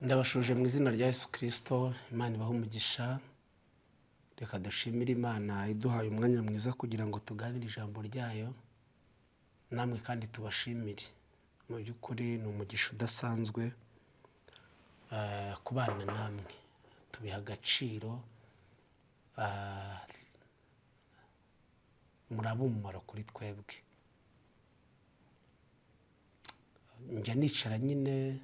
Ndabashuje mu izina rya Yesu Kristo, Imana ibahe umugisha. Reka dushimire Imana iduhaye umwanya mwiza kugira ngo tuganire ijambo ryayo. Namwe kandi tubashimire. Mu by'ukuri ni umugisha udasanzwe kubana namwe. Tubiha agaciro, muraba umumaro kuri twebwe. Njya nicara nyine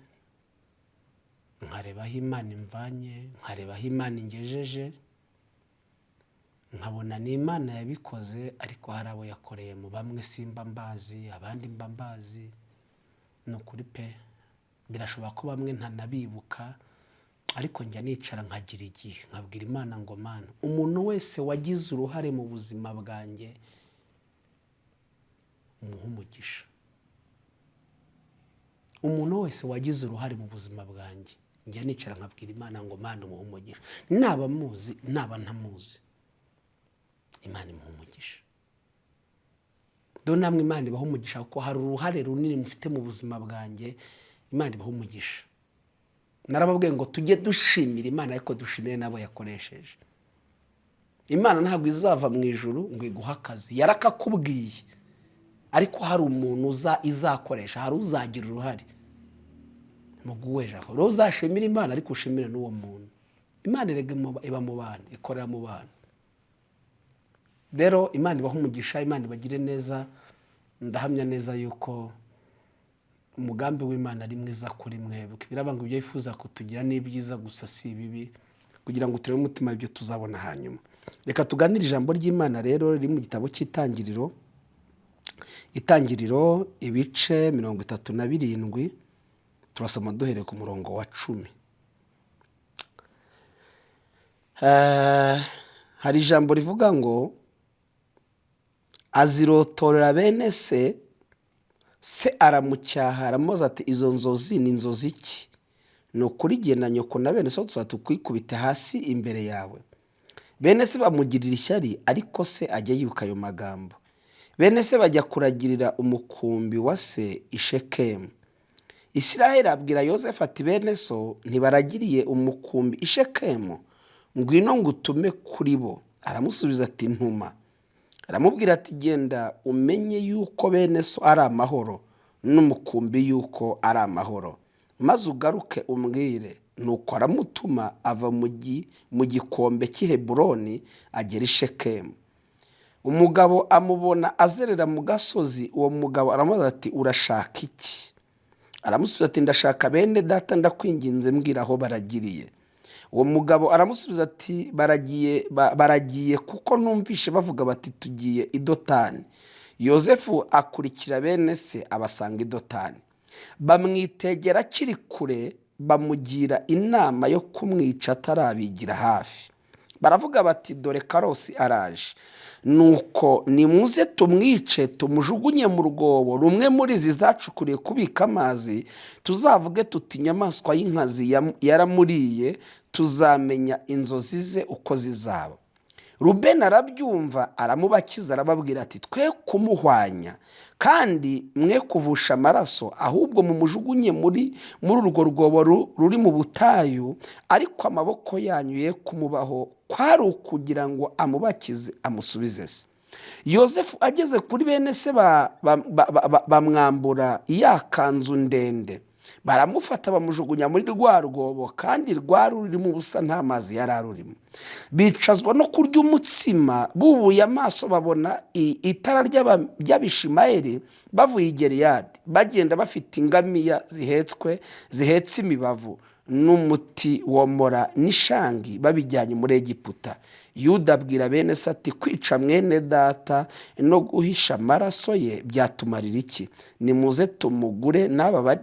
nkareba aho Imana imvanye, nkareba aho Imana ingejeje, nkabona ni Imana yabikoze, ariko hari abo yakoreye mu bamwe simba mbazi, abandi mba mbazi. Ni ukuri pe, birashoboka ko bamwe ntanabibuka, ariko njya nicara nkagira igihe nkabwira Imana ngo Mana, umuntu wese wagize uruhare mu buzima bwanjye umuhe umugisha. Umuntu wese wagize uruhare mu buzima bwanjye, njya nicara nkabwira Imana ngo Mana umuhe umugisha. Naba muzi, naba ntamuzi, Imana imuhe umugisha. Dore namwe Imana ibahe umugisha, kuko hari uruhare runini mufite mu buzima bwanjye. Imana ibahe umugisha. Narababwiye ngo tujye dushimira Imana, ariko dushimire n'abo yakoresheje. Imana ntabwo izava mu ijuru ngo iguhe akazi, yarakakubwiye, ariko hari umuntu izakoresha, hari uzagira uruhare mu guweja. Rero uzashimira Imana, ariko ushimire n'uwo muntu. Imana iba mu bantu, ikorera mu bantu. Rero Imana ibahe umugisha, Imana ibagire neza. Ndahamya neza yuko umugambi w'Imana ari mwiza kuri mwebwe. Birabanga ibyo yifuza kutugira ni byiza gusa si bibi, kugira ngo turebe umutima ibyo tuzabona hanyuma. Reka tuganire ijambo ry'Imana rero riri mu gitabo cy'Itangiriro. Itangiriro ibice 37, turasoma duhereye ku murongo wa 10. Hari ijambo rivuga ngo azirotorera bene se aramucyaha, aramubaza ati izo nzozi ni inzozi iki? Ni ukuri jye na nyoko na bene so tuzakwikubita hasi imbere yawe. Bene se bamugirira ishyari, ariko se ajya yibuka ayo magambo. Bene se bajya kuragirira umukumbi wa se i Shekemu. Isiraheli abwira Yosefu ati bene so ntibaragiriye umukumbi i Shekemu, ngwino ngutume kuri bo. Aramusubiza ati ntuma. Aramubwira ati genda umenye yuko bene so ari amahoro, n'umukumbi yuko ari amahoro, maze ugaruke umbwire. Nuko aramutuma, ava mu gikombe cy'i Heburoni agera i Shekemu. Umugabo amubona azerera mu gasozi. Uwo mugabo aramubaza ati urashaka iki? Aramusubiza ati ndashaka bene data, ndakwinginze mbwira aho baragiriye. Uwo mugabo aramusubiza ati baragiye kuko numvishe bavuga bati tugiye i Dotani. Yosefu akurikira bene se abasanga i Dotani. Bamwitegera akiri kure, bamugira inama yo kumwica atarabigira hafi. Baravuga bati dore Karosi araje, nuko nimuze tumwice, tumujugunye mu rwobo rumwe muri izi zacukuriye kubika amazi. Tuzavuge tuti inyamaswa y'inkazi yaramuriye, tuzamenya inzozi ze uko zizaba. Rubeni arabyumva, aramubakiza, arababwira ati twe kumuhwanya kandi mwe kuvusha amaraso, ahubwo mumujugunye muri urwo rwobo ruri mu butayu, ariko amaboko yanyu ye kumubaho, kwari ukugira ngo amubakize amusubize se. Yosefu ageze kuri bene se bamwambura ya kanzu ndende, baramufata bamujugunya muri rwa rwobo, kandi rwari rurimo ubusa, nta mazi yari arurimo. Bicazwa no kurya umutsima, bubuye amaso babona itara ry'Abishimayeli bavuye i Gileyadi, bagenda bafite ingamiya zihetse imibavu n'umuti womora n'ishangi, babijyanye muri Egiputa. Yuda abwira bene se ati kwica mwene data no guhisha amaraso ye byatumarira iki? Nimuze tumugure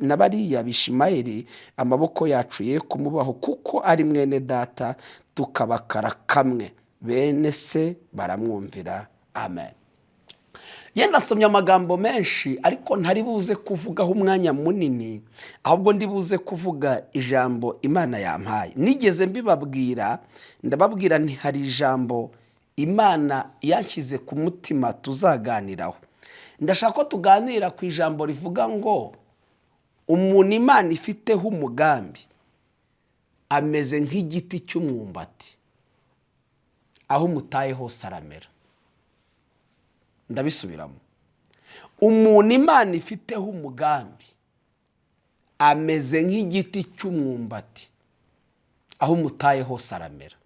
n'abariya Bishimayeli, amaboko yacu ye kumubaho, kuko ari mwene data, tukabakara kamwe. Bene se baramwumvira. Amen. Yenda nsomye amagambo menshi, ariko ntari buze kuvugaho umwanya munini, ahubwo ndi buze kuvuga ijambo Imana yampaye. Nigeze mbibabwira, ndababwira nti hari ijambo Imana yanshyize ku mutima tuzaganiraho. Ndashaka ko tuganira ku ijambo rivuga ngo umuntu Imana ifiteho umugambi ameze nk'igiti cy'umwumbati, aho umutaye hose aramera. Ndabisubiramo. Umuntu Imana ifiteho umugambi ameze nk'igiti cy'umwumbati, aho umutaye hose aramera.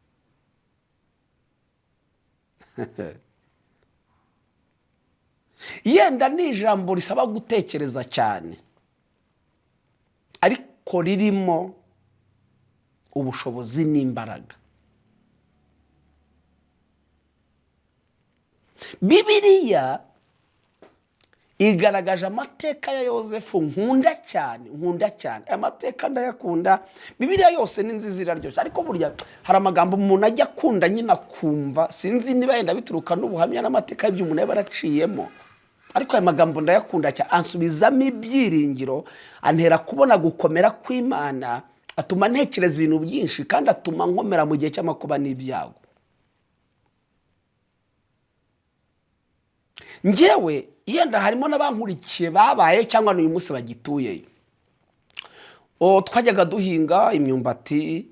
Yenda ni ijambo risaba gutekereza cyane, ariko ririmo ubushobozi n'imbaraga. Bibiliya igaragaje amateka ya Yozefu nkunda cyane. Aya mateka ndayakunda. Bibiliya yose ni nziza iraryoshye, ariko burya hari amagambo umuntu ajya akunda nyine akumva, sinzi niba yenda bituruka n'ubuhamya n'amateka y'ibyo umuntu yaba yaraciyemo, ariko aya magambo ndayakunda cyane. Ansubizamo ibyiringiro, antera kubona gukomera kw'Imana, atuma ntekereza ibintu byinshi, kandi atuma nkomera mu gihe cy'amakuba n'ibyago. Njyewe yenda harimo n'abankurikiye babaye cyangwa n'uyu munsi bagituyeyo. Twajyaga duhinga imyumbati,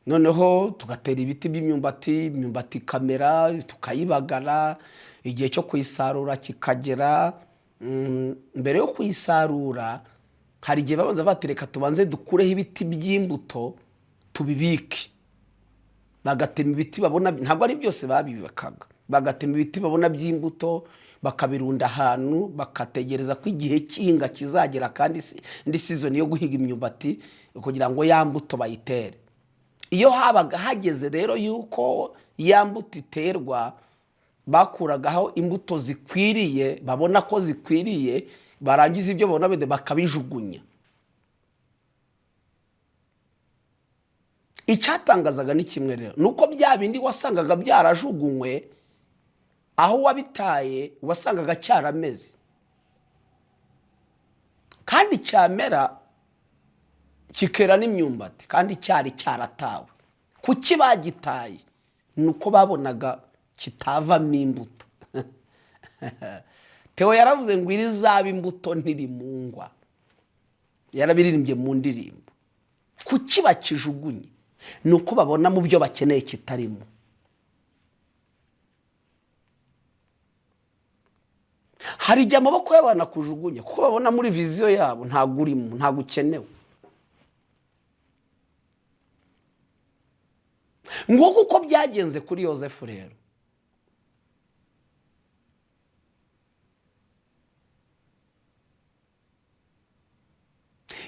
noneho tugatera ibiti by'imyumbati, imyumbati kamera, tukayibagara, igihe cyo kuyisarura kikagera. Mbere yo kuyisarura hari igihe babanza batereka tubanze dukureho ibiti by'imbuto tubibike. Bagatema ibiti babona, ntabwo ari byose babibakaga, bagatema ibiti babona by'imbuto bakabirunda ahantu, bakategereza ko igihe cy'inga kizagera, kandi indi season yo guhiga imyumbati kugira ngo ya mbuto bayitere. Iyo habaga hageze rero yuko ya mbuto iterwa, bakuragaho imbuto zikwiriye, babona ko zikwiriye, barangiza ibyo babona bede bakabijugunya. Icyatangazaga ni kimwe rero, nuko bya bindi wasangaga byarajugunywe, aho wabitaye wasangaga cyarameze, kandi cyamera kikera n'imyumbati, kandi cyari cyaratawe. Kuki bagitaye? Nuko babonaga kitavamo imbuto. Theo yaravuze ngo irizaba imbuto ntirimungwa, yarabiririmbye mu ndirimbo. Kuki bakijugunye? Nuko babona mu byo bakeneye kitarimo. Hari igihe amaboko y'abana kujugunya, kuko babona muri viziyo yabo ntabwo urimo, ntabwo ukenewe. Ngo kuko byagenze kuri Yozefu rero.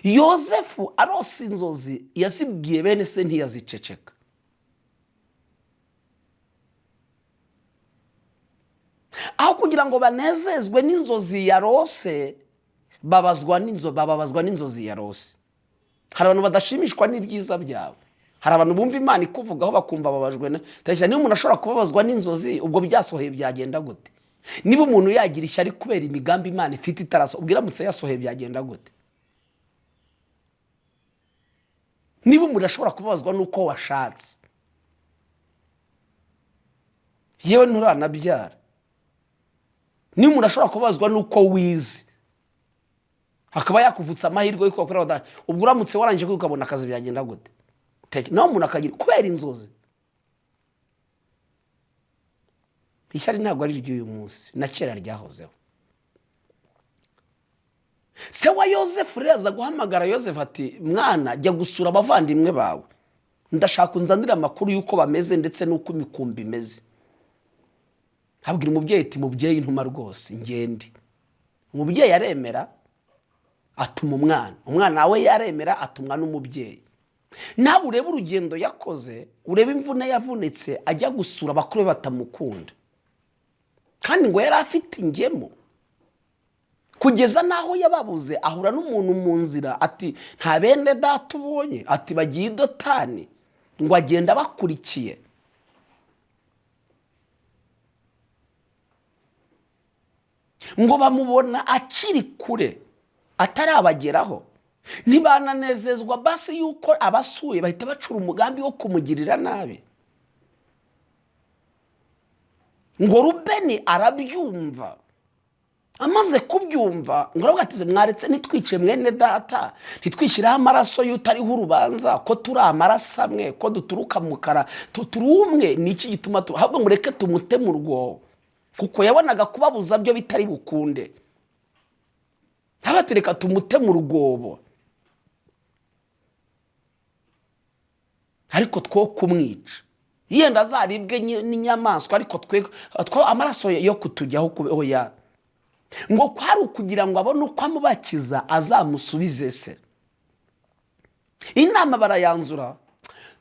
Yozefu arose inzozi yazibwiye bene se ntiyaziceceka. Aho kugira ngo banezezwe n'inzozi yarose, bababazwa n'inzozi yarose. Hari abantu badashimishwa n'ibyiza byawe. Hari abantu bumva Imana ikuvugaho bakumva babajwe. Niba umuntu ashobora kubabazwa n'inzozi, ubwo byasohoye byagenda gute? Niba umuntu yagira ishyari kubera imigambi Imana ifite itaraso, ubwiramutse yasohoye byagenda gute? Niba umuntu ashobora kubabazwa nuko washatse, yewe nturanabyara. Niba umuntu ashobora kubabazwa nuko wize, hakaba yakuvutsa amahirwe yuko wakora, ubwo uramutse warangije kwiga ukabona akazi byagenda gute? Naho umuntu akagira kubera inzozi. Ishyari ntabwo ari ry'uyu munsi, na kera ryahozeho. Se wa Yozefu rero aza guhamagara Yozefu ati, mwana jya gusura abavandimwe bawe, ndashaka unzanira amakuru y'uko bameze ndetse n'uko imikumbi imeze. Abwira umubyeyi ati, mubyeyi ntuma rwose ngende. Umubyeyi aremera, atuma umwana nawe yaremera, atumwa n'umubyeyi. Nawe urebe urugendo yakoze, urebe imvune yavunitse ajya gusura abakuru be batamukunda, kandi ngo yari afite ingemo. Kugeza naho yababuze, ahura n'umuntu mu nzira ati, nta bene data ubonye? Ati, bagiye i Dotani. Ngo agenda bakurikiye. Ngo bamubona akiri kure, atarabageraho. Ntibananezezwa basi yuko abasuye bahita bacura umugambi wo kumugirira nabi. Ngo Rubeni arabyumva, amaze kubyumva ngo aravuga ati mwaretse ntitwice mwene data, ntitwishyiraho amaraso y'utariho urubanza, ko turi amaraso amwe, ko duturuka mu kara turi umwe, ni iki gituma ahubwo mureke tumute mu rwobo, kuko yabonaga kubabuza byo bitari bukunde. Ntabatereka tumute mu rwobo ariko two kumwica, yenda azaribwe n'inyamaswa ariko twe amaraso yo kutujyaho oya, ngo kwari ukugira ngo abone uko amubakiza azamusubize se. Inama barayanzura.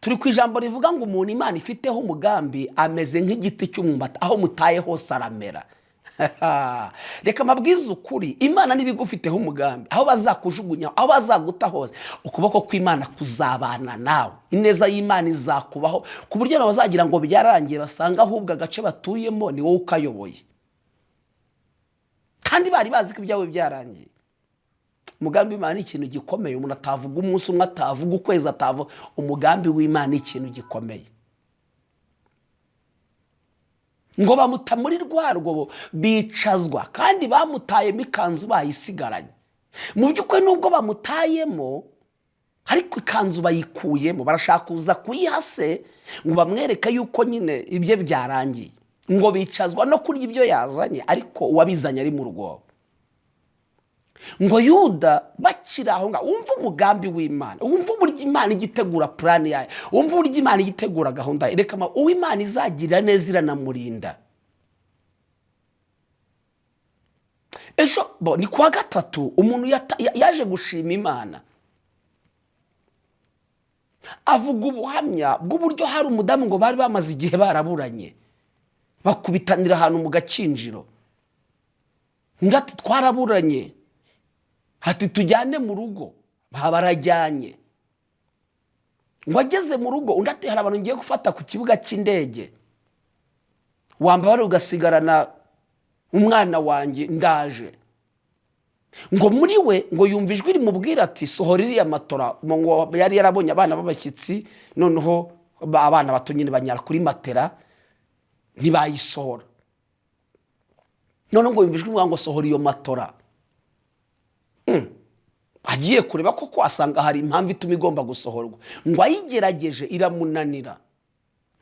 Turi ku ijambo rivuga ngo umuntu Imana ifiteho umugambi ameze nk'igiti cy'umwumbati, aho mutaye hose aramera. Reka mabwiza ukuri, Imana nibigufiteho umugambi, aho bazakujugunya, aho bazaguta hose, ukuboko kw'Imana kuzabana nawe, ineza y'Imana izakubaho, ku buryo bazagira ngo byarangiye basanga ahubwo agace batuyemo ni wowe ukayoboye, kandi bari bazi ko ibyawe byarangiye. Umugambi w'Imana ni ikintu gikomeye, umuntu atavuga umunsi umwe, atavuga ukwezi, atavuga. Umugambi w'Imana ni ikintu gikomeye. Ngo bamuta muri rwa rwobo bicazwa, kandi bamutayemo ikanzu bayisigaranye. Mu by'ukuri nubwo bamutayemo ariko ikanzu bayikuyemo, barashaka kuza kuyihase ngo bamwereke yuko nyine ibye byarangiye. Ngo bicazwa no kurya ibyo yazanye, ariko uwabizanye ari mu rwobo. Ngo Yuda bakira aho nga, wumva umugambi w'Imana, wumva uburyo Imana igitegura plan yayo, wumva uburyo Imana igitegura gahunda. Reka uw'Imana izagirira neza iranamurinda. Ejo ni kuwa gatatu umuntu yaje gushima Imana, avuga ubuhamya bw'uburyo hari umudamu ngo bari bamaze igihe baraburanye, bakubitanira ahantu mu gakinjiro. Ngati twaraburanye, hati tujyane mu rugo, barajyanye. Ngo ageze mu rugo, undi ati hari abantu ngiye gufata ku kibuga cy'indege, wamba bari ugasigarana umwana wanjye ndaje. Ngo muri we ngo yumva ijwi rimubwira ati sohora iriya matora. Ngo yari yarabonye abana b'abashyitsi, noneho abana bato nyine banyara kuri matera ntibayisohora. None ngo yumva ijwi ngo sohora iyo matora. Agiye kureba koko asanga hari impamvu ituma igomba gusohorwa. Ngo ayigerageje iramunanira.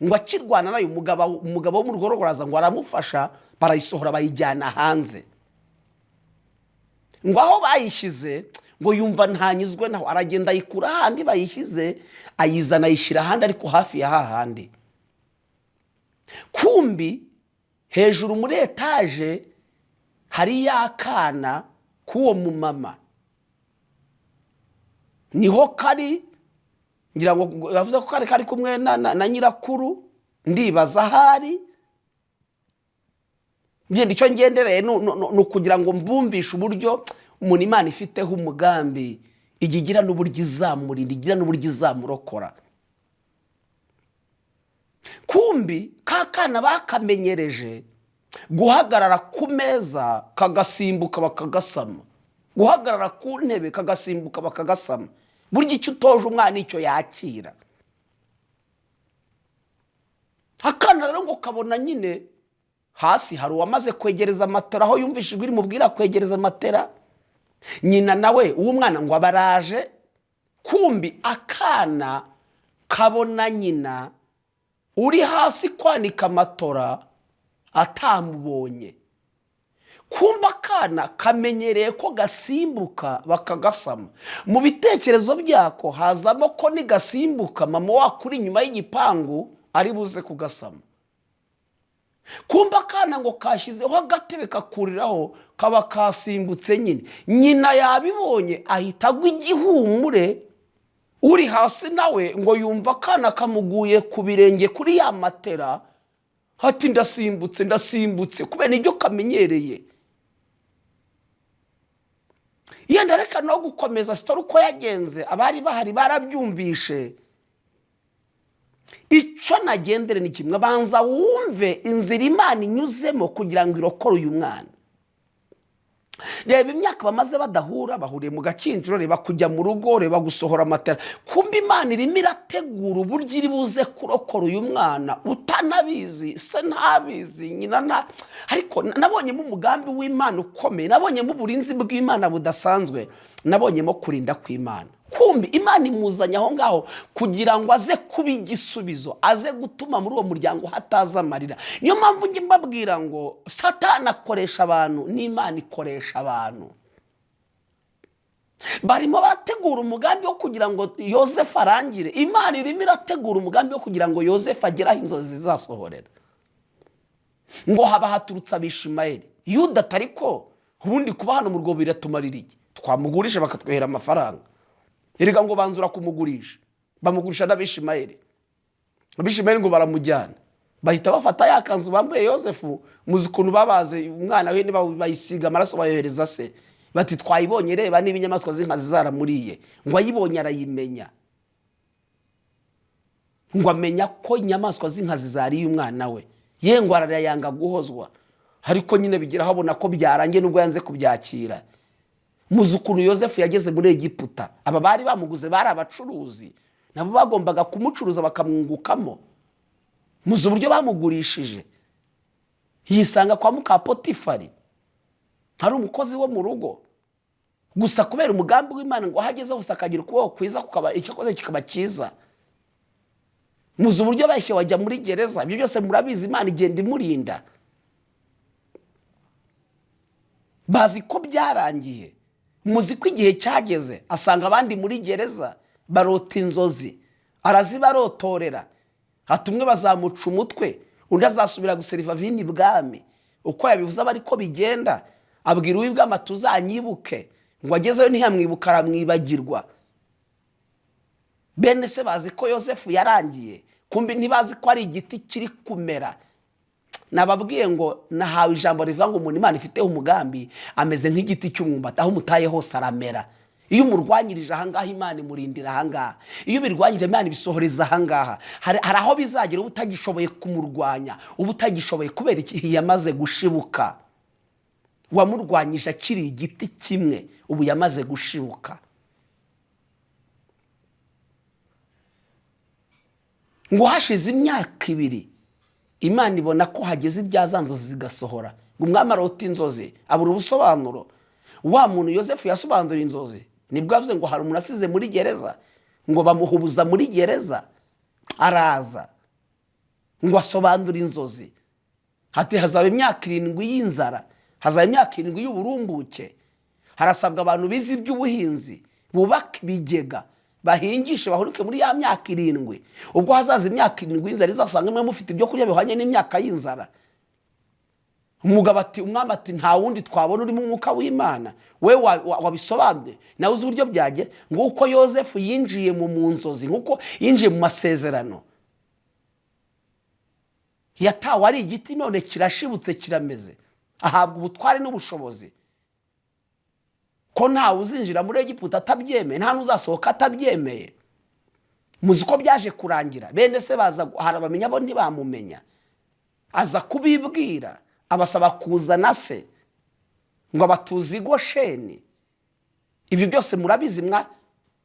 Ngo akirwana nayo umugabo wo mu rugo rwaraza ngo aramufasha, barayisohora bayijyana hanze. Ngo aho bayishyize ngo yumva ntanyuzwe naho, aragenda ayikura ahandi bayishyize, ayizana ayishyira ahandi ariko hafi ya hahandi. Kumbi hejuru muri etaje hari yakana k'uwo mumama, niho kari, ngira ngo yavuze ko kari kumwe na nyirakuru, ndibaza ahari. Icyo ngendereye ni ukugira ngo mbumvishe uburyo umuntu Imana ifiteho umugambi igira n'uburyo izamurinda, igira n'uburyo izamurokora. Kumbi kakana bakamenyereje guhagarara ku meza kagasimbuka bakagasama, guhagarara ku ntebe kagasimbuka bakagasama. Burya icyo utoje umwana icyo yakira. Akana rero ngo kabona nyine hasi hari uwamaze kwegereza matera, aho yumvishijwe iri mubwira kwegereza matera. Nyina nawe uw'umwana ngo abaraje. Kumbi akana kabona nyina uri hasi kwanika matora atamubonye. Kumba akana kamenyereye ko gasimbuka bakagasama. Mu bitekerezo byako hazamo ko ni gasimbuka mama wakuri inyuma y'igipangu ari buze kugasama. Kumba akana ngo kashyizeho agatebe kakuriraho, kaba kasimbutse nyine. Nyina yabibonye ahita agwa igihumure, uri hasi nawe ngo yumva akana kamuguye ku birenge kuri ya matera, hati ndasimbutse kubera ibyo kamenyereye. Yenda reka no gukomeza sitori uko yagenze, abari bahari barabyumvishe. Icyo nagendere ni kimwe, banza wumve inzira Imana inyuzemo kugira ngo irokore uyu mwana. Reba imyaka bamaze badahura, bahuriye mu gakinjiro, reba kujya mu rugo, reba gusohora amatera. Kumbi Imana irimo irategura uburyo iri buze kurokora uyu mwana ntanabizi, se ntabizi, nyina nta, ariko nabonyemo umugambi w'Imana ukomeye, nabonyemo uburinzi bw'Imana budasanzwe, nabonyemo kurinda kw'Imana. Kumbi Imana imuzanye aho ngaho kugira ngo aze kuba igisubizo, aze gutuma muri uwo muryango hataza amarira. Niyo mpamvu njye mbabwira ngo Satani akoresha abantu n'Imana ikoresha abantu. Barimo barategura umugambi wo kugira ngo Yosefu arangire, Imana irimo irategura umugambi wo kugira ngo Yosefu agere aho inzozi zizasohorera. Ngo haba haturutse Abishimayeli, Yuda atariko ubundi kuba hano mu rwobo biratumarira iki? Twamugurisha bakatwehera amafaranga. Erega ngo banzura kumugurisha, bamugurisha n'Abishimayeli. Abishimayeli ngo baramujyana, bahita bafata ya kanzu bambaye Yosefu, muzi ukuntu babaze umwana we bayisiga amaraso bayohereza se, bati twayibonye reba niba inyamaswa z'inkazi zaramuriye. Ngo ayibonye arayimenya, ngo amenya ko inyamaswa z'inkazi zariye umwana we. Ye ngo arayanga guhozwa, ariko nyine bigira habona ko byarangiye nubwo yanze kubyakira. Muzi ukuntu Yosefu yageze muri Egiputa, aba bari bamuguze bari abacuruzi, nabo bagombaga kumucuruza bakamwungukamo. Muzi uburyo bamugurishije, yisanga kwa muka Potifari, hari umukozi wo mu rugo. Gusa kubera umugambi w'Imana ngo hageze gusa akagira ukuboko kwiza, kukaba icyo koze kikaba cyiza. Muzi uburyo bahise wajya muri gereza, ibyo byose murabizi, Imana igenda imurinda. Bazi ko byarangiye. Muzi ko igihe cyageze asanga abandi muri gereza barota inzozi, arazibarotorera. Hatumwe bazamuca umutwe, undi azasubira guseriva vini bwami. Uko yabivuze aba ariko bigenda. Abwira uw'ibwami tuzanyibuke, ngo agezeyo ntiyamwibuka aramwibagirwa. Bene se bazi ko Yosefu yarangiye, kumbi ntibazi ko ari igiti kiri kumera. Nababwiye ngo nahawe ijambo rivuga ngo umuntu Imana ifiteho umugambi ameze nk'igiti cy'umwumbati, aho mutaye hose aramera. Iyo umurwanyirije ahangaha Imana imurindira ahangaha, iyo birwanyije Imana ibisohoreza ahangaha. Hari aho bizagira uba utagishoboye kumurwanya, uba utagishoboye kubera iki? Yamaze gushibuka. Wamurwanyije akiri igiti kimwe, ubu yamaze gushibuka. Ngo hashize imyaka 2 Imana ibona ko hageze ibyazanzozi zigasohora. Ngo umwami arota inzozi abura ubusobanuro. Wa muntu Yosefu yasobanura inzozi, nibwo avuze ngo hari umuntu asize muri gereza, ngo bamuhubuza muri gereza. Araza ngo asobanura inzozi, hati hazaba imyaka 7 y'inzara, hazaba imyaka 7 y'uburumbuke. Harasabwa abantu bize iby'ubuhinzi, bubaka ibigega, bahingishe bahuruke muri ya myaka 7. Ubwo hazaza imyaka 7 y'inzara izasanga mwe mufite ibyo kurya bihwanye n'imyaka y'inzara. Umugabo ati, umwami ati, nta wundi twabona uri mu mwuka w'Imana, we wabisobanuye nawe uzi uburyo byaje. Ngo uko Yosefu yinjiye mu nzozi, nguko yinjiye mu masezerano, yatawe ari igiti none kirashibutse kirameze, ahabwa ubutware n'ubushobozi. Ko ntawe uzinjira muri Egiputa atabyemeye, nta n'uzasohoka atabyemeye. Muzi ko byaje kurangira, bene se baza harabamenya bo ntibamumenya. Aza kubibwira, abasaba kuzana se ngo abatuzi Gosheni. Ibi byose murabizi mwa,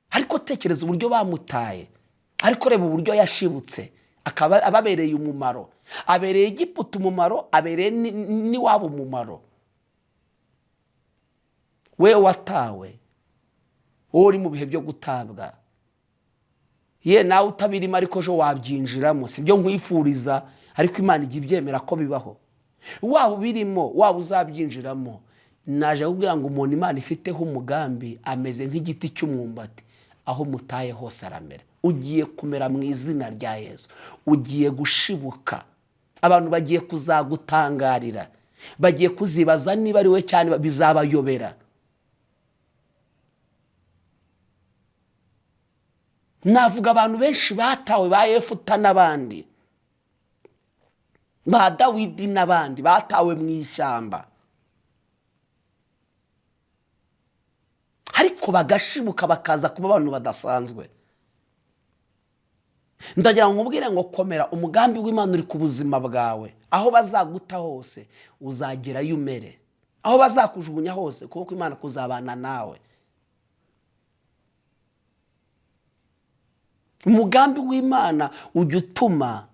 ariko tekereza uburyo bamutaye, ariko reba uburyo yashibutse, akaba ababereye umumaro. Abereye Egiputa umumaro, abereye n'iwabo umumaro. We watawe, wowe uri mu bihe byo gutabwa, ye nawe utabirimo ariko jo wabyinjiramo. Sibyo nkwifuriza, ariko Imana igiye ibyemera ko bibaho. Waba birimo, waba uzabyinjiramo, naje kubwira ngo umuntu Imana ifiteho umugambi ameze nk'igiti cy'umwumbati, aho mutaye hose aramera. Ugiye kumera mu izina rya Yesu, ugiye gushibuka. Abantu bagiye kuzagutangarira, bagiye kuzibaza niba ari we cyane, bizabayobera. Navuga abantu benshi batawe, ba Yefuta n'abandi, ba Dawidi n'abandi batawe mu ishyamba, ariko bagashibuka bakaza kuba abantu badasanzwe. Ndagira ngo nkubwire ngo komera, umugambi w'Imana uri ku buzima bwawe. Aho bazaguta hose uzagerayo umere, aho bazakujugunya hose kuko Imana kuzabana nawe. Umugambi w'Imana ujya utuma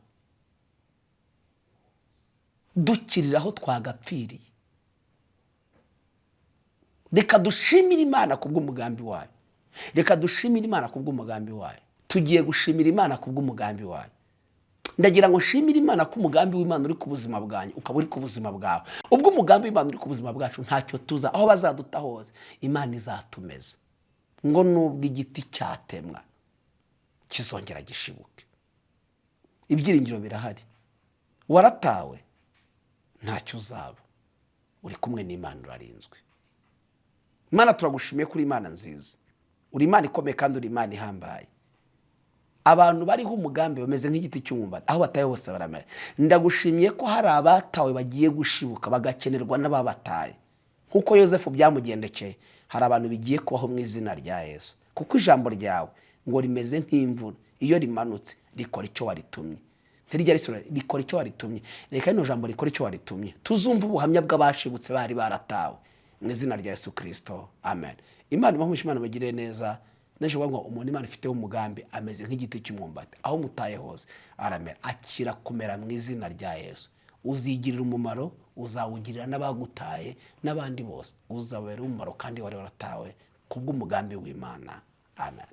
dukirira aho twagapfiriye. Reka dushimire Imana kubw'umugambi wayo. Reka dushimire Imana kubw'umugambi wayo. Tugiye gushimira Imana kubw'umugambi wayo. Ndagira ngo nshimire Imana ko umugambi w'Imana uri ku buzima bwanyu ukaba uri ku buzima bwawe. Ubwo umugambi w'Imana uri ku buzima bwacu ntacyo tuza, aho bazaduta hose Imana izatumeza. Ngo nubwo igiti cyatemwa kizongera gishibuke. Ibyiringiro birahari. Waratawe ntacyo uzaba, uri kumwe n'Imana, urarinzwe. Imana turagushimiye kuri Imana nziza. Uri Imana ikomeye kandi uri Imana ihambaye. Abantu bariho umugambi bameze nk'igiti cy'umwumbati, aho bataye hose baramera. Ndagushimiye ko hari abatawe bagiye gushibuka bagakenerwa n'ababataye. Nkuko Yosefu byamugendekeye, hari abantu bigiye kubaho mu izina rya Yesu. Kuko ijambo ryawe ngo rimeze nk'imvura, iyo rimanutse rikora icyo waritumye. Ntirya risura, rikora icyo waritumye. Reka rino jambo rikora icyo waritumye. Tuzumva ubuhamya bw'abashibutse bari baratawe. Mu izina rya Yesu Kristo. Amen. Imana ibahe Imana bagire neza. Neje ngo umuntu Imana ifiteho umugambi ameze nk'igiti cy'umwumbati, aho mutaye hose aramera, akira kumera mu izina rya Yesu. Uzigirira umumaro, uzawugirira n'abagutaye n'abandi bose. Uzabera umumaro kandi wari waratawe kubw'umugambi w'Imana. Amen.